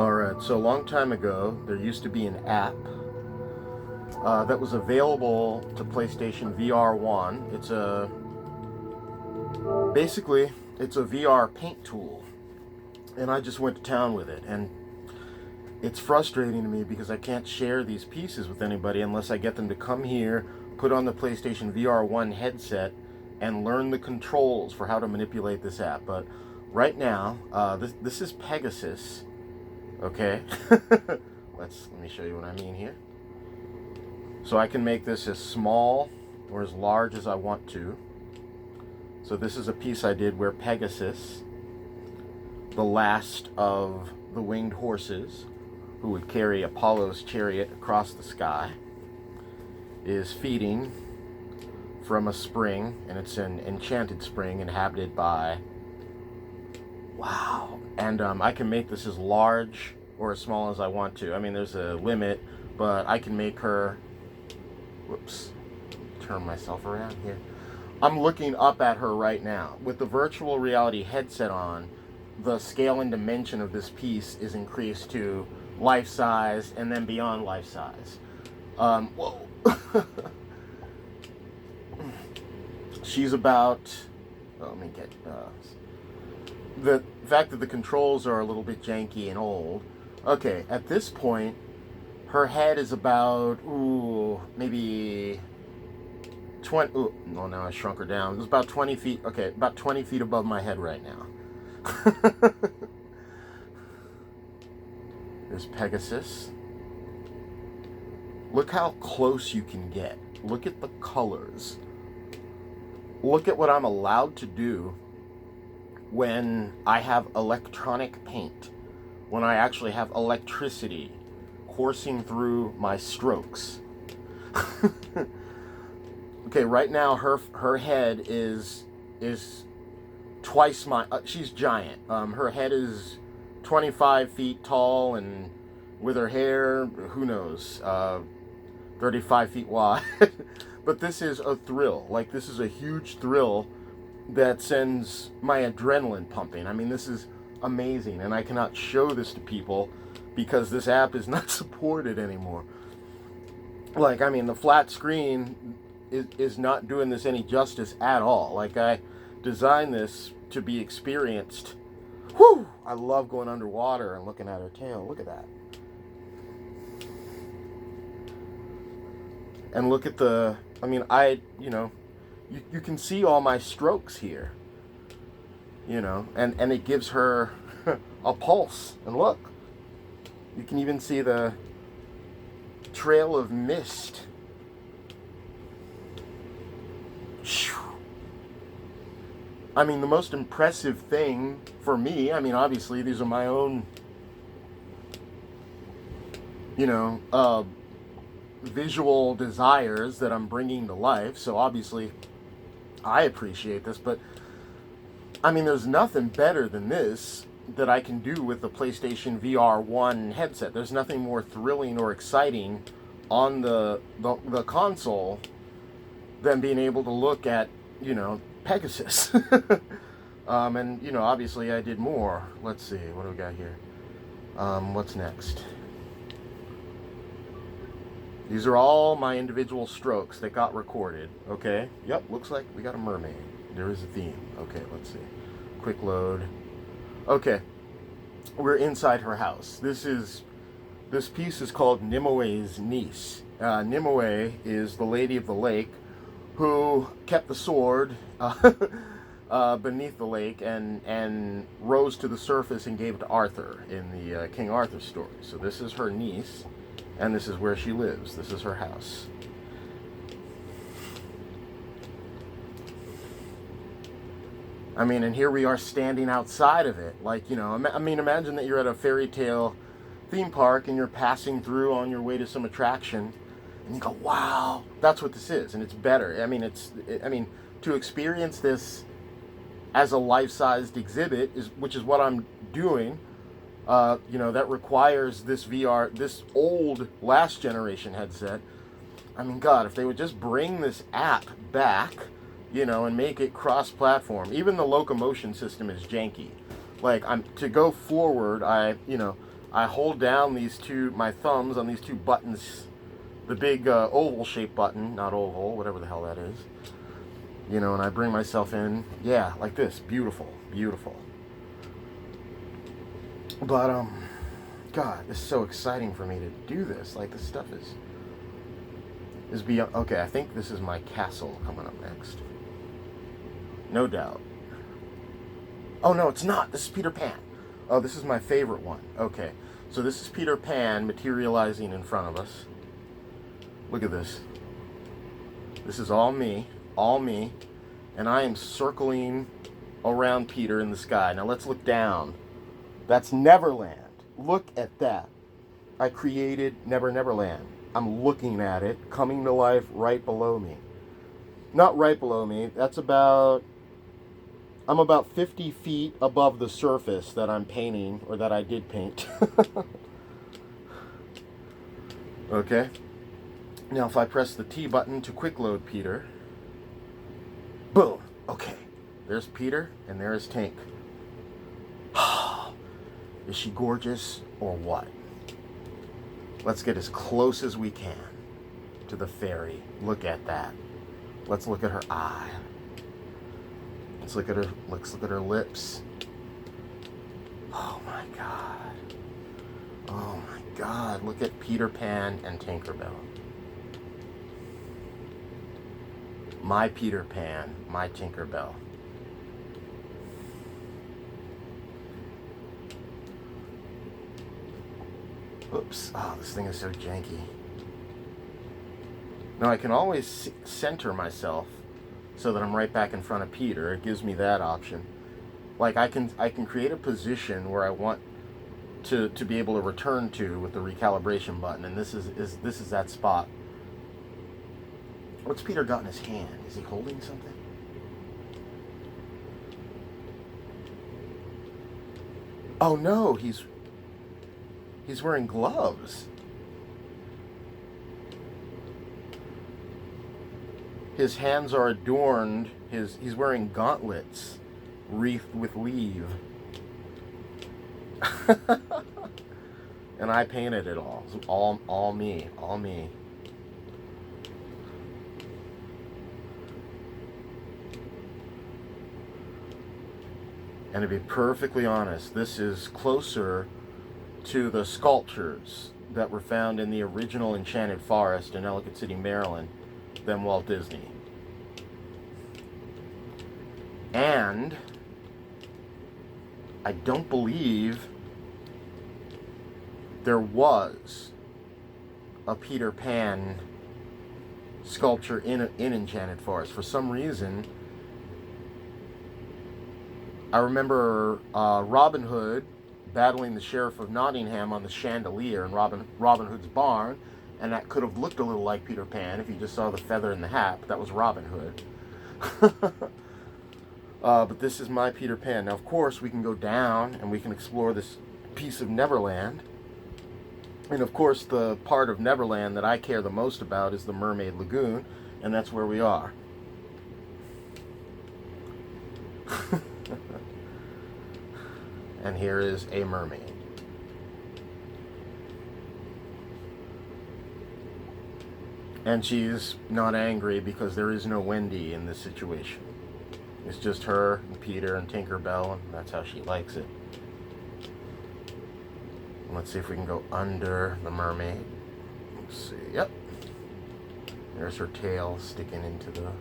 Alright, so a long time ago, there used to be an app that was available to PlayStation VR 1. Basically, it's a VR paint tool. And I just went to town with it. And it's frustrating to me because I can't share these pieces with anybody unless I get them to come here, put on the PlayStation VR 1 headset, and learn the controls for how to manipulate this app. But right now, this is Pegasus. Okay, let me show you what I mean here. So I can make this as small or as large as I want to. So this is a piece I did where Pegasus, the last of the winged horses who would carry Apollo's chariot across the sky, is feeding from a spring, and it's an enchanted spring inhabited by... Wow. And I can make this as large or as small as I want to. I mean, there's a limit, but I can make her... Whoops. Turn myself around here. I'm looking up at her right now. With the virtual reality headset on, the scale and dimension of this piece is increased to life size and then beyond life size. Whoa. She's about... let me get... the fact that the controls are a little bit janky and old. Okay, at this point, her head is about, maybe 20, no, now I shrunk her down. It's about 20 feet, okay, about 20 feet above my head right now. There's Pegasus. Look how close you can get. Look at the colors. Look at what I'm allowed to do when I have electronic paint, when I actually have electricity coursing through my strokes. Okay, right now her head is twice my... she's giant. Her head is 25 feet tall, and with her hair, who knows, 35 feet wide. But this is a thrill. Like, this is a huge thrill that sends my adrenaline pumping. I mean, this is amazing, and I cannot show this to people because this app is not supported anymore. Like, I mean, the flat screen is not doing this any justice at all. Like, I designed this to be experienced. Whew! I love going underwater and looking at her tail. Look at that. And look at the... I mean, you can see all my strokes here, and it gives her a pulse. And look, you can even see the trail of mist. I mean, the most impressive thing for me, I mean, obviously these are my own, visual desires that I'm bringing to life, so obviously I appreciate this, but I mean, there's nothing better than this that I can do with the PlayStation VR 1 headset. There's nothing more thrilling or exciting on the console than being able to look at, Pegasus. And, obviously I did more. Let's see, what do we got here? What's next? These are all my individual strokes that got recorded, okay? Yep, looks like we got a mermaid. There is a theme. Okay, let's see. Quick load. Okay, we're inside her house. This piece is called Nimoe's niece. Nimoe is the lady of the lake who kept the sword beneath the lake and rose to the surface and gave it to Arthur in the King Arthur story. So this is her niece. And this is where she lives. This is her house. I mean, and here we are standing outside of it. Like, I mean, imagine that you're at a fairy tale theme park and you're passing through on your way to some attraction. And you go, wow, that's what this is. And it's better. I mean, to experience this as a life-sized exhibit, which is what I'm doing, that requires this VR, this old last generation headset. I mean, God, if they would just bring this app back, and make it cross-platform. Even the locomotion system is janky. Like, to go forward, I hold down my thumbs on these two buttons, the big oval shaped button, not oval, whatever the hell that is, and I bring myself in, yeah, like this, beautiful, beautiful. But, God, it's so exciting for me to do this. Like, this stuff is beyond. Okay, I think this is my castle coming up next. No doubt. Oh, no, it's not. This is Peter Pan. Oh, this is my favorite one. Okay, so this is Peter Pan materializing in front of us. Look at this. This is all me, and I am circling around Peter in the sky. Now, let's look down. That's Neverland. Look at that. I created Neverland. I'm looking at it coming to life right below me. Not right below me. I'm about 50 feet above the surface that I'm painting, or that I did paint. Okay. Now if I press the T button to quick load Peter. Boom. Okay. There's Peter and there's Tink. Is she gorgeous or what? Let's get as close as we can to the fairy. Look at that. Let's look at her eye. Let's look at her lips. Oh my God. Oh my God. Look at Peter Pan and Tinkerbell. My Peter Pan, my Tinkerbell. Oops. Oh, this thing is so janky. Now I can always center myself so that I'm right back in front of Peter. It gives me that option. Like I can create a position where I want to be able to return to with the recalibration button, and this is that spot. What's Peter got in his hand? Is he holding something? Oh no, he's wearing gloves. His hands are adorned. He's wearing gauntlets wreathed with leaf. And I painted it all. It's all me. All me. And to be perfectly honest, this is closer to the sculptures that were found in the original Enchanted Forest in Ellicott City, Maryland, than Walt Disney. And I don't believe there was a Peter Pan sculpture in Enchanted Forest. For some reason, I remember Robin Hood battling the Sheriff of Nottingham on the chandelier in Robin Hood's barn, and that could have looked a little like Peter Pan if you just saw the feather in the hat, but that was Robin Hood. But this is my Peter Pan. Now, of course, we can go down and we can explore this piece of Neverland. And of course, the part of Neverland that I care the most about is the Mermaid Lagoon, and that's where we are. And here is a mermaid. And she's not angry because there is no Wendy in this situation. It's just her and Peter and Tinkerbell, and that's how she likes it. Let's see if we can go under the mermaid. Let's see. Yep. There's her tail sticking into the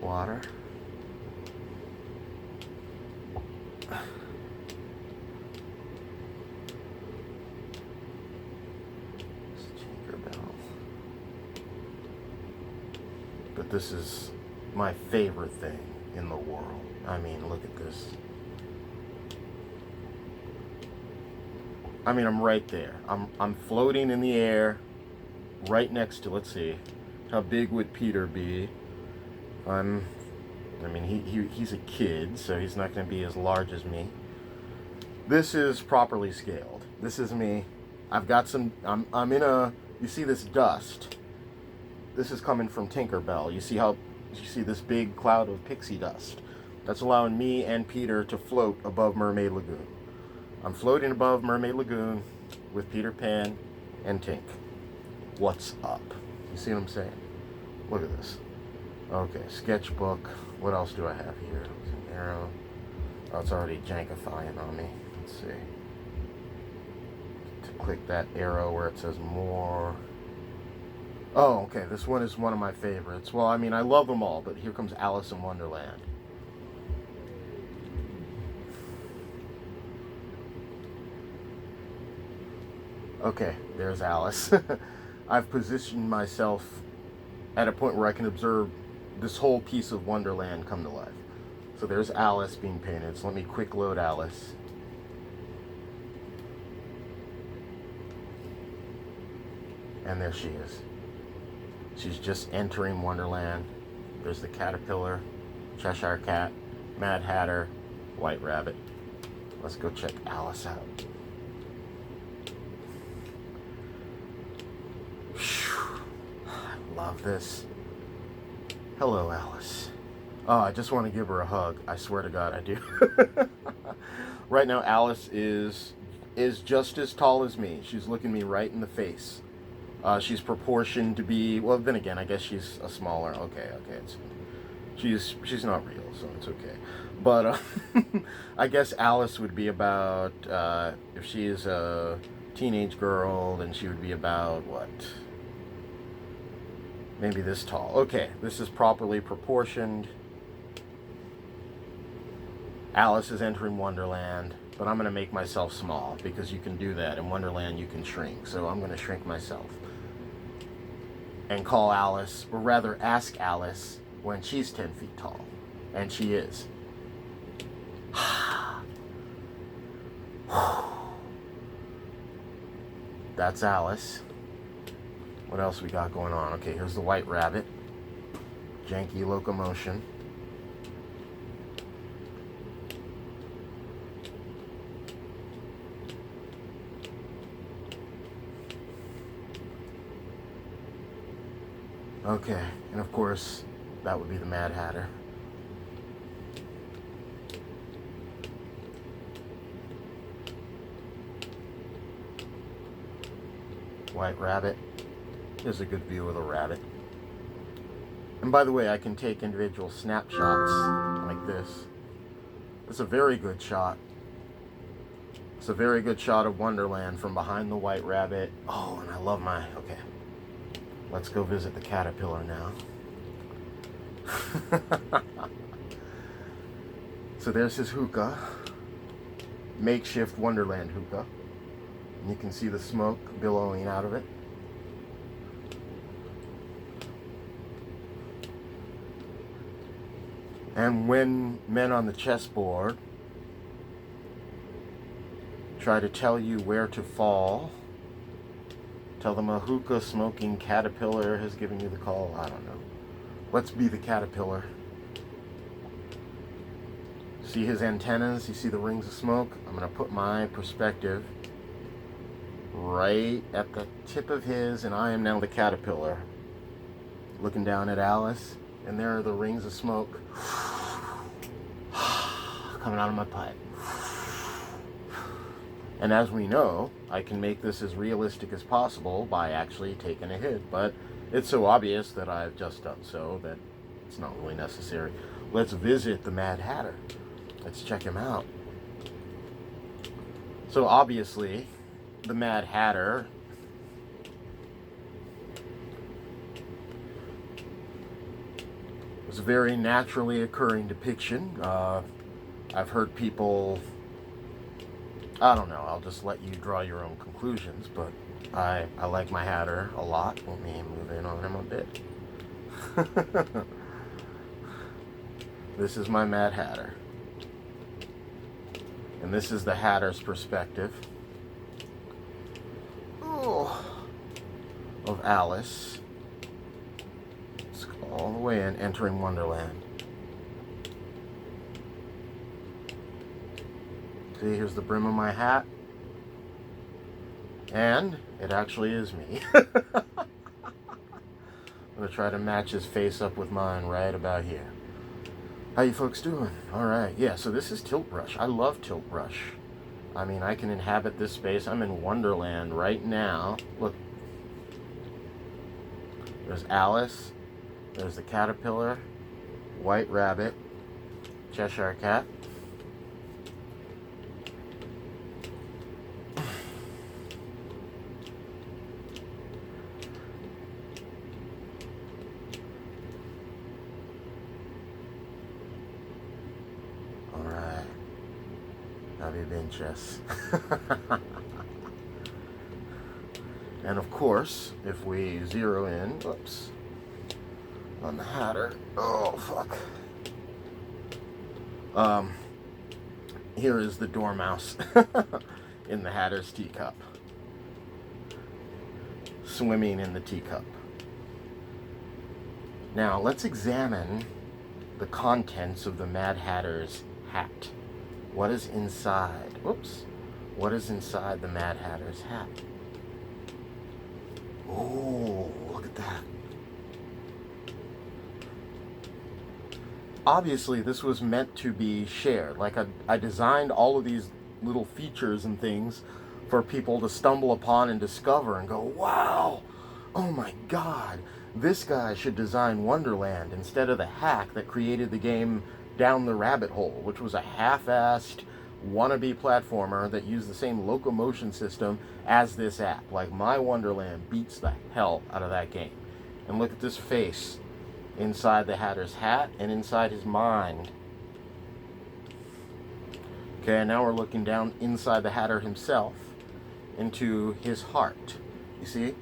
water. But this is my favorite thing in the world. I mean, look at this. I mean, I'm right there. I'm floating in the air, right next to. Let's see, how big would Peter be? I mean, he's a kid, so he's not going to be as large as me. This is properly scaled. This is me. I've got some. I'm in a. You see this dust? This is coming from Tinkerbell. You see this big cloud of pixie dust. That's allowing me and Peter to float above Mermaid Lagoon. I'm floating above Mermaid Lagoon with Peter Pan and Tink. What's up? You see what I'm saying? Look at this. Okay, sketchbook. What else do I have here? It's an arrow. Oh, it's already jankifying on me. Let's see. To click that arrow where it says more. Oh, okay. This one is one of my favorites. Well, I mean, I love them all, but here comes Alice in Wonderland. Okay, there's Alice. I've positioned myself at a point where I can observe this whole piece of Wonderland come to life. So there's Alice being painted. So let me quick load Alice. And there she is. She's just entering Wonderland. There's the caterpillar, Cheshire Cat, Mad Hatter, White Rabbit. Let's go check Alice out. Whew. I love this. Hello, Alice. Oh, I just want to give her a hug. I swear to God, I do. Right now, Alice is just as tall as me. She's looking me right in the face. She's proportioned to be, well, then again, I guess she's a smaller. Okay. She's not real, so it's okay. But I guess Alice would be about, if she is a teenage girl, then she would be about what? Maybe this tall. Okay, this is properly proportioned. Alice is entering Wonderland, but I'm going to make myself small because you can do that. In Wonderland, you can shrink. So I'm going to shrink myself and call Alice, or rather ask Alice when she's 10 feet tall. And she is. That's Alice. What else we got going on? Okay, here's the White Rabbit. Janky locomotion. Okay, and of course, that would be the Mad Hatter. White Rabbit. Here's a good view of the rabbit. And by the way, I can take individual snapshots like this. It's a very good shot. It's a very good shot of Wonderland from behind the White Rabbit. Oh, and I love my... Okay. Let's go visit the caterpillar now. So there's his hookah. Makeshift Wonderland hookah. And you can see the smoke billowing out of it. And when men on the chessboard try to tell you where to fall, tell them a hookah smoking caterpillar has given you the call. I don't know. Let's be the caterpillar. See his antennas? You see the rings of smoke? I'm going to put my perspective right at the tip of his, and I am now the caterpillar. Looking down at Alice, and there are the rings of smoke coming out of my pipe. And as we know, I can make this as realistic as possible by actually taking a hit, but it's so obvious that I've just done so that it's not really necessary. Let's visit the Mad Hatter. Let's check him out. So obviously, the Mad Hatter was a very naturally occurring depiction. I've heard people... I don't know, I'll just let you draw your own conclusions, but I like my Hatter a lot. Let me move in on him a bit. This is my Mad Hatter. And this is the Hatter's perspective. Oh, of Alice. Let's go all the way in, entering Wonderland. See, here's the brim of my hat. And it actually is me. I'm going to try to match his face up with mine right about here. How you folks doing? Alright, yeah, so this is Tiltbrush. I love Tiltbrush. I mean, I can inhabit this space. I'm in Wonderland right now. Look. There's Alice. There's the caterpillar. White rabbit. Cheshire cat. Alright. Have you been, Chess? And of course, if we zero in, whoops, on the Hatter, oh fuck. Here is the dormouse in the Hatter's teacup, swimming in the teacup. Now let's examine the contents of the Mad Hatter's hat. What is inside? Whoops. What is inside the Mad Hatter's hat? Oh, look at that. Obviously, this was meant to be shared. Like, I designed all of these little features and things for people to stumble upon and discover and go, wow, oh my god, this guy should design Wonderland instead of the hack that created the game Down the Rabbit Hole, which was a half-assed wannabe platformer that used the same locomotion system as this app. Like, my Wonderland beats the hell out of that game. And look at this face inside the Hatter's hat and inside his mind. Okay, now we're looking down inside the Hatter himself into his heart. You see?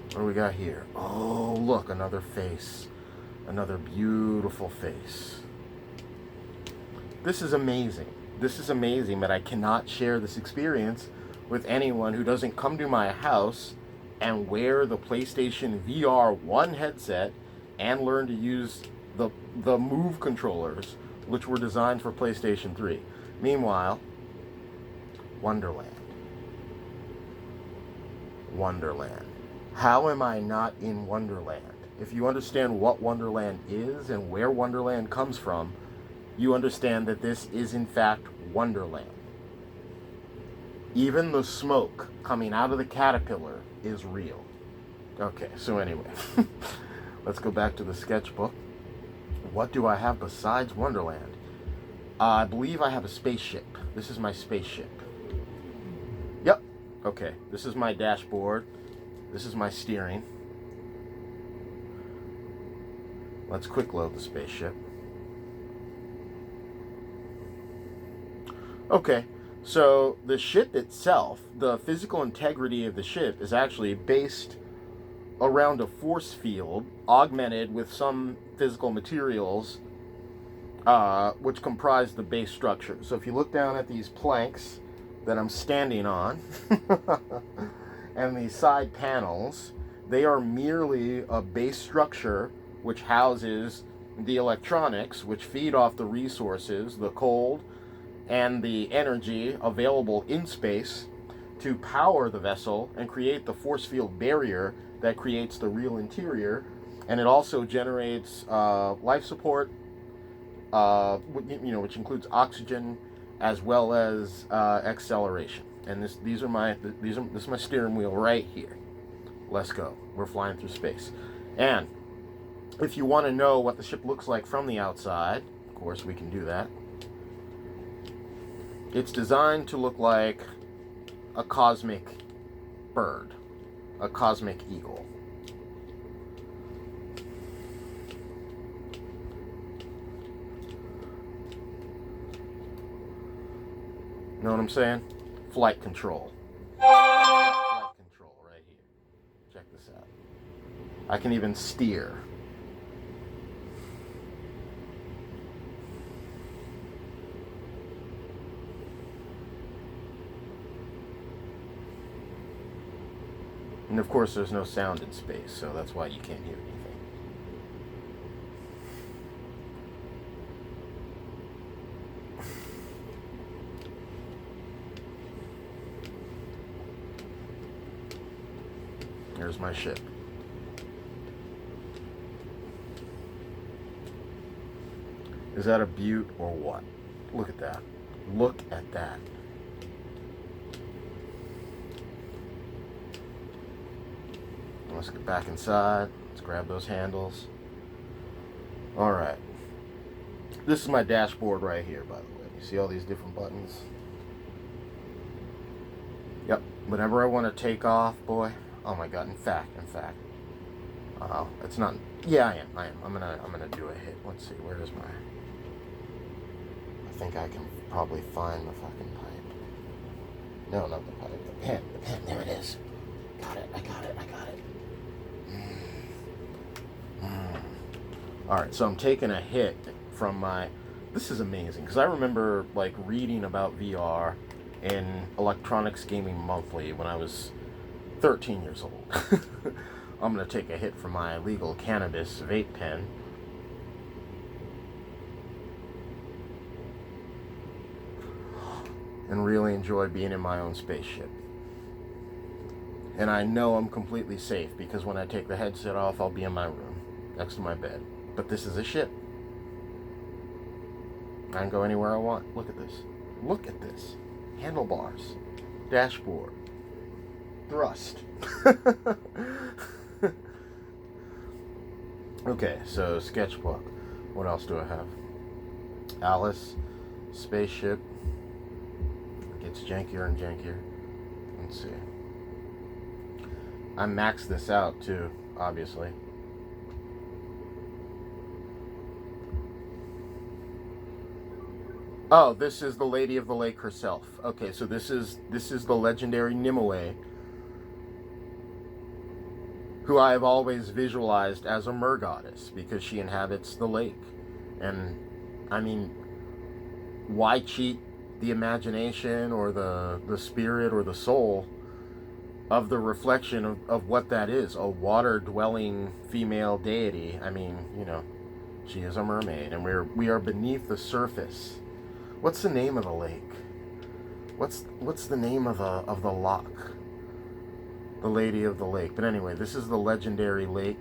What do we got here? Oh, look, another face. Another beautiful face. This is amazing. This is amazing, but I cannot share this experience with anyone who doesn't come to my house and wear the PlayStation VR 1 headset and learn to use the Move controllers, which were designed for PlayStation 3. Meanwhile, Wonderland. Wonderland. How am I not in Wonderland? If you understand what Wonderland is and where Wonderland comes from, you understand that this is in fact Wonderland. Even the smoke coming out of the caterpillar is real. Okay, so anyway, let's go back to the sketchbook. What do I have besides Wonderland? I believe I have a spaceship. This is my spaceship. Yep. Okay, this is my dashboard. This is my steering. Let's quick load the spaceship. Okay, so the ship itself, the physical integrity of the ship is actually based around a force field augmented with some physical materials which comprise the base structure. So if you look down at these planks that I'm standing on and these side panels, they are merely a base structure which houses the electronics which feed off the resources, the cold, and the energy available in space to power the vessel and create the force field barrier that creates the real interior. And it also generates life support, which includes oxygen as well as acceleration. And this is my steering wheel right here. Let's go. We're flying through space. And if you want to know what the ship looks like from the outside, of course we can do that. It's designed to look like a cosmic bird, a cosmic eagle. Know what I'm saying? Flight control. Flight control right here. Check this out. I can even steer. And of course there's no sound in space, so that's why you can't hear anything. There's my ship. Is that a beaut or what? Look at that. Look at that. Let's get back inside. Let's grab those handles. All right. This is my dashboard right here, by the way. You see all these different buttons? Yep. Whenever I want to take off, boy. Oh my God. In fact. It's not. Yeah, I am. I'm gonna do a hit. Let's see. Where is my? I think I can probably find the fucking pipe. No, not the pipe. The pen. The pen. There it is. Got it. I got it. All right. So I'm taking a hit from my. This is amazing because I remember like reading about VR in Electronics Gaming Monthly when I was 13 years old. I'm going to take a hit from my legal cannabis vape pen. And really enjoy being in my own spaceship. And I know I'm completely safe because when I take the headset off, I'll be in my room next to my bed. But this is a ship. I can go anywhere I want. Look at this. Look at this. Handlebars. Dashboard. Thrust. Okay, so sketchbook. What else do I have? Alice. Spaceship. Gets jankier and jankier. Let's see. I maxed this out too, obviously. Oh, this is the Lady of the Lake herself. Okay, so this is the legendary Nimue, who I have always visualized as a mer goddess because she inhabits the lake. And I mean, why cheat the imagination or the spirit or the soul of the reflection of what that is, a water-dwelling female deity? I mean, you know, she is a mermaid, and we are beneath the surface. What's the name of the lake? What's the name of the loch? The Lady of the Lake. But anyway, this is the legendary lake,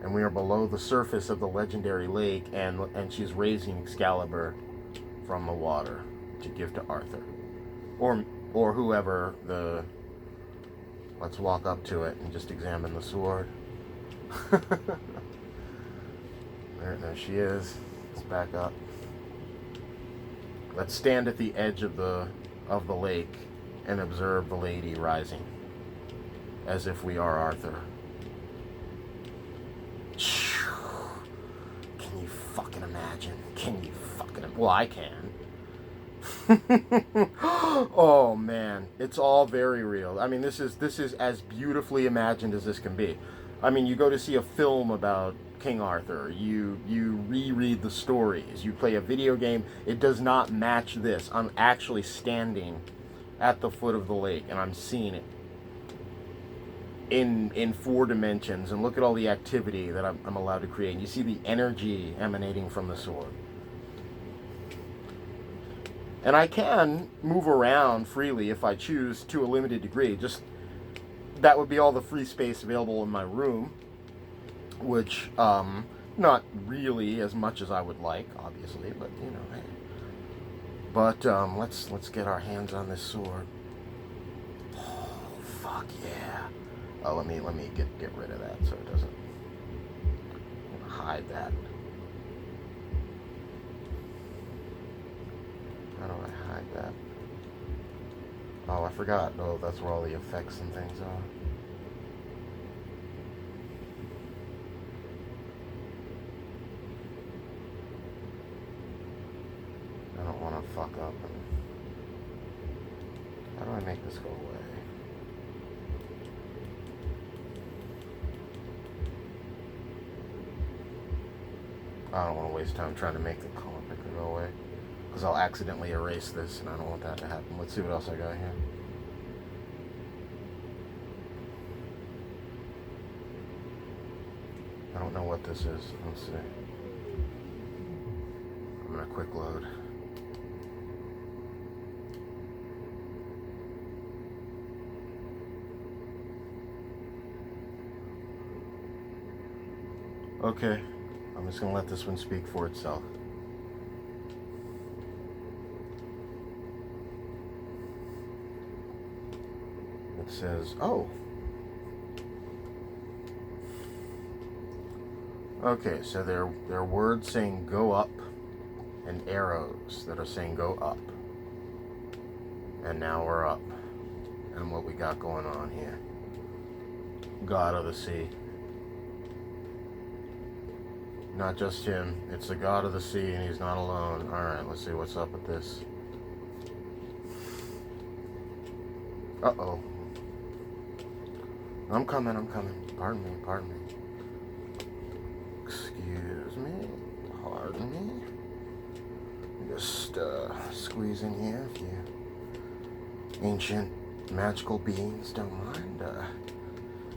and we are below the surface of the legendary lake, and she's raising Excalibur from the water to give to Arthur, or whoever the. Let's walk up to it and just examine the sword. There she is. Let's back up. Let's stand at the edge of the lake and observe the lady rising, as if we are Arthur. Can you fucking imagine? Well, I can. Oh man, it's all very real. I mean, this is as beautifully imagined as this can be. I mean, you go to see a film about King Arthur, you reread the stories, you play a video game, it does not match this. I'm actually standing at the foot of the lake and I'm seeing it in 4 dimensions, and look at all the activity that I'm allowed to create. You see the energy emanating from the sword. And I can move around freely if I choose to a limited degree. Just that would be all the free space available in my room, which not really as much as I would like, obviously, but you know, hey. But let's get our hands on this sword. Oh fuck yeah! Oh, let me get rid of that so it doesn't hide that. How do I hide that? Oh, I forgot. Oh, that's where all the effects and things are. I don't want to fuck up. How do I make this go away? I don't want to waste time trying to make the color picker go away, because I'll accidentally erase this, and I don't want that to happen. Let's see what else I got here. I don't know what this is. Let's see. I'm gonna quick load. Okay, I'm just gonna let this one speak for itself. It says, oh, Okay, so there are words saying go up and arrows that are saying go up. And now we're up. And what we got going on here. God of the sea. Not just him, it's the God of the sea, and he's not alone. Alright, let's see what's up with this. Uh-oh. I'm coming. Pardon me. Excuse me. Pardon me. Just squeeze in here if you ancient magical beings don't mind.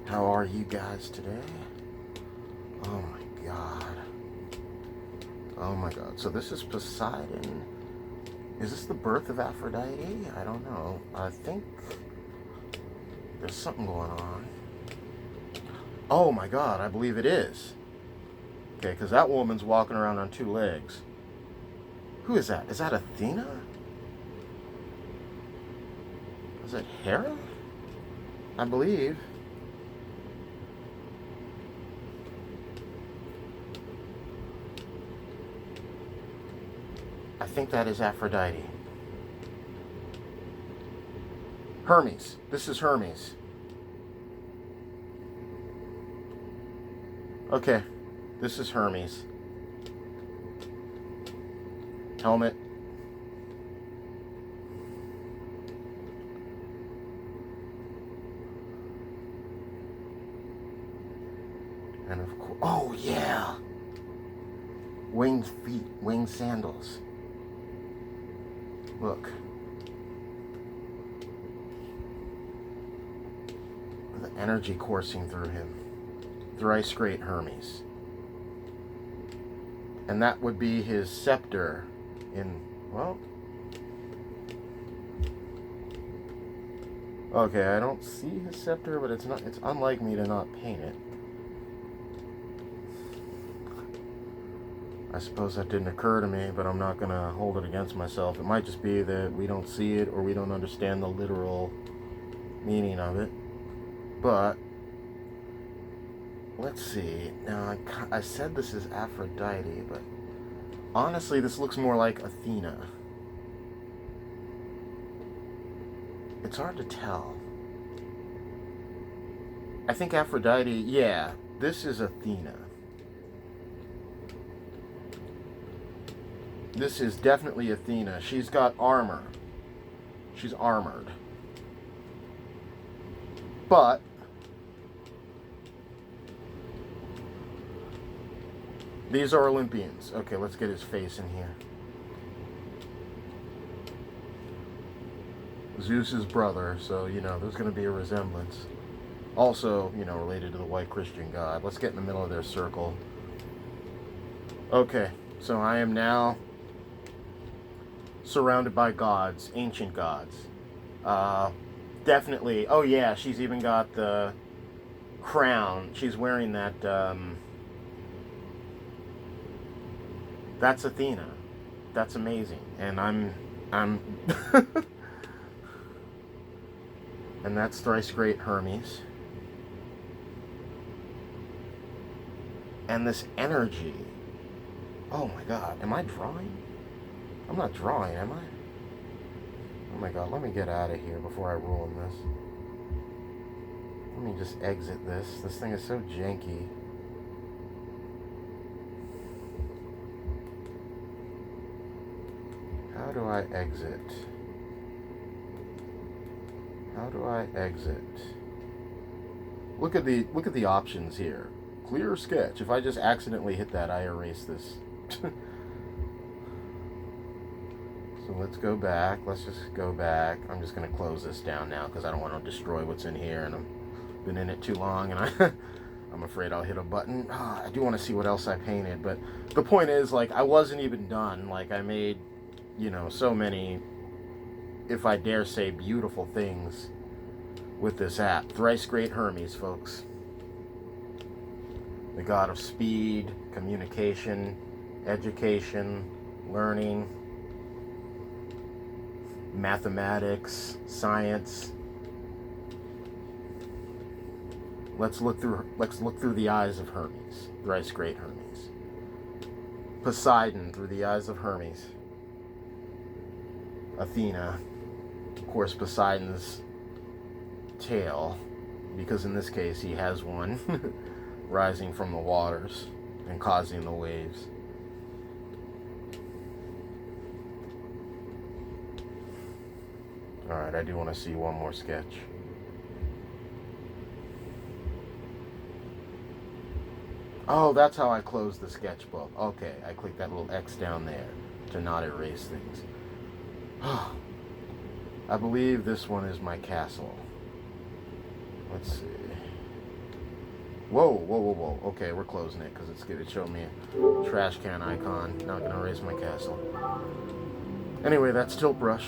How are you guys today? Oh my god. Oh my god. So this is Poseidon. Is this the birth of Aphrodite? I don't know. I think there's something going on. Oh my god, I believe it is. Okay, because that woman's walking around on 2 legs. Who is that? Is that Athena? Is it Hera? I believe. I think that is Aphrodite. Hermes. This is Hermes. Okay. This is Hermes. Helmet. And of course, oh yeah! Winged feet, winged sandals. Look. The energy coursing through him. Thrice great Hermes. And that would be his scepter in, well... Okay, I don't see his scepter, but it's unlike me to not paint it. I suppose that didn't occur to me, but I'm not going to hold it against myself. It might just be that we don't see it or we don't understand the literal meaning of it. But, let's see. Now, I said this is Aphrodite, but honestly, this looks more like Athena. It's hard to tell. I think Aphrodite, yeah, this is Athena. This is definitely Athena. She's got armor. She's armored. But these are Olympians. Okay, let's get his face in here. Zeus's brother, so, you know, there's going to be a resemblance. Also, you know, related to the white Christian god. Let's get in the middle of their circle. Okay, so I am now surrounded by gods, ancient gods. Definitely, oh yeah, she's even got the crown. She's wearing that, that's Athena. That's amazing. And I'm and that's thrice great Hermes. And this energy. Oh my god, am I drawing? I'm not drawing, am I? Oh my god, let me get out of here before I ruin this. Let me just exit this. This thing is so janky. How do I exit? How do I exit? Look at the options here. Clear sketch. If I just accidentally hit that, I erase this. So let's go back. Let's just go back. I'm just going to close this down now because I don't want to destroy what's in here, and I've been in it too long, and I'm afraid I'll hit a button. Oh, I do want to see what else I painted, but the point is, like, I wasn't even done. Like, I made, you know, so many, if I dare say, beautiful things with this app. Thrice great Hermes, folks. The god of speed, communication, education, learning, mathematics, science. Let's look through the eyes of Hermes, thrice great Hermes. Poseidon through the eyes of Hermes. Athena, of course, Poseidon's tail, because in this case he has one, rising from the waters and causing the waves. Alright, I do want to see one more sketch. Oh, that's how I close the sketchbook. Okay, I click that little X down there to not erase things. I believe this one is my castle. Let's see. Whoa, whoa, whoa, whoa. Okay, we're closing it because it's going to show me a trash can icon. Not going to erase my castle. Anyway, that's Tiltbrush.